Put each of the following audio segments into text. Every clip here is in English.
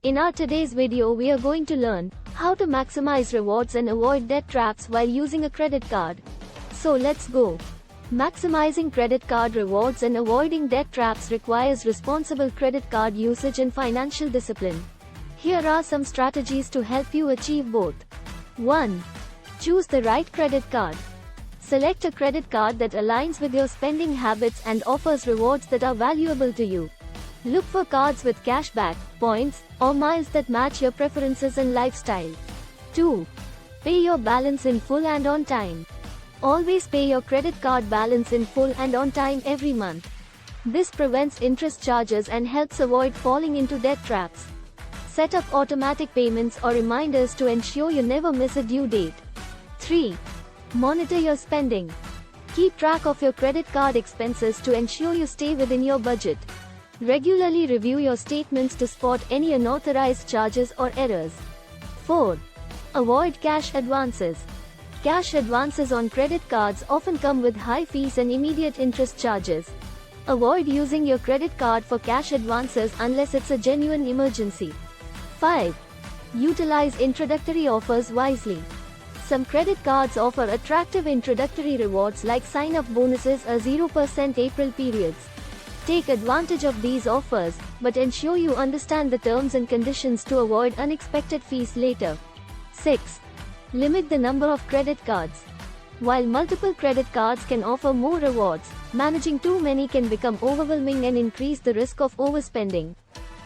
In our today's video we are going to learn how to maximize rewards and avoid debt traps while using a credit card. So let's go. Maximizing credit card rewards and avoiding debt traps requires responsible credit card usage and financial discipline. Here are some strategies to help you achieve both. 1. Choose the right credit card. Select a credit card that aligns with your spending habits and offers rewards that are valuable to you. Look for cards with cashback, points, or miles that match your preferences and lifestyle. 2. Pay your balance in full and on time. Always pay your credit card balance in full and on time every month. This prevents interest charges and helps avoid falling into debt traps. Set up automatic payments or reminders to ensure you never miss a due date. 3. Monitor your spending. Keep track of your credit card expenses to ensure you stay within your budget. Regularly review your statements to spot any unauthorized charges or errors. 4. Avoid cash advances. Cash advances on credit cards often come with high fees and immediate interest charges. Avoid using your credit card for cash advances unless it's a genuine emergency. 5. Utilize introductory offers wisely. Some credit cards offer attractive introductory rewards like sign-up bonuses or 0% April periods. Take advantage of these offers, but ensure you understand the terms and conditions to avoid unexpected fees later. 6. Limit the number of credit cards. While multiple credit cards can offer more rewards, managing too many can become overwhelming and increase the risk of overspending.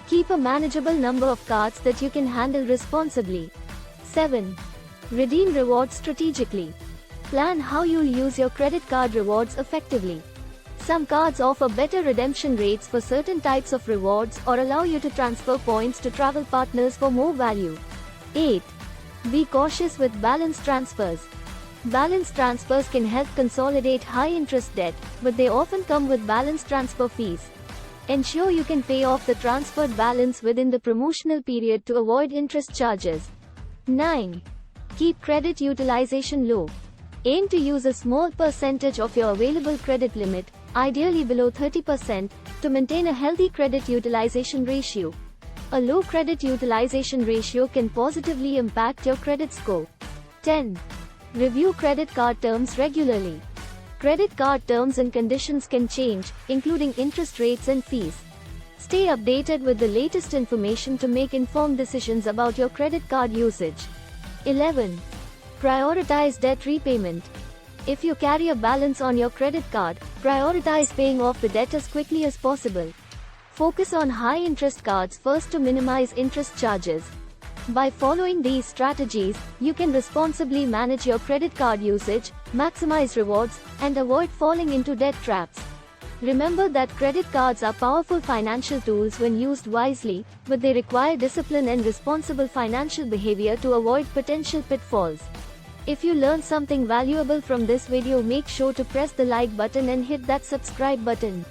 Keep a manageable number of cards that you can handle responsibly. 7. Redeem rewards strategically. Plan how you'll use your credit card rewards effectively. Some cards offer better redemption rates for certain types of rewards or allow you to transfer points to travel partners for more value. 8. Be cautious with balance transfers. Balance transfers can help consolidate high-interest debt, but they often come with balance transfer fees. Ensure you can pay off the transferred balance within the promotional period to avoid interest charges. 9. Keep credit utilization low. Aim to use a small percentage of your available credit limit, ideally below 30%, to maintain a healthy credit utilization ratio. A low credit utilization ratio can positively impact your credit score. 10. Review credit card terms regularly. Credit card terms and conditions can change, including interest rates and fees. Stay updated with the latest information to make informed decisions about your credit card usage. 11. Prioritize debt repayment. If you carry a balance on your credit card, prioritize paying off the debt as quickly as possible. Focus on high-interest cards first to minimize interest charges. By following these strategies, you can responsibly manage your credit card usage, maximize rewards, and avoid falling into debt traps. Remember that credit cards are powerful financial tools when used wisely, but they require discipline and responsible financial behavior to avoid potential pitfalls. If you learned something valuable from this video, make sure to press the like button and hit that subscribe button.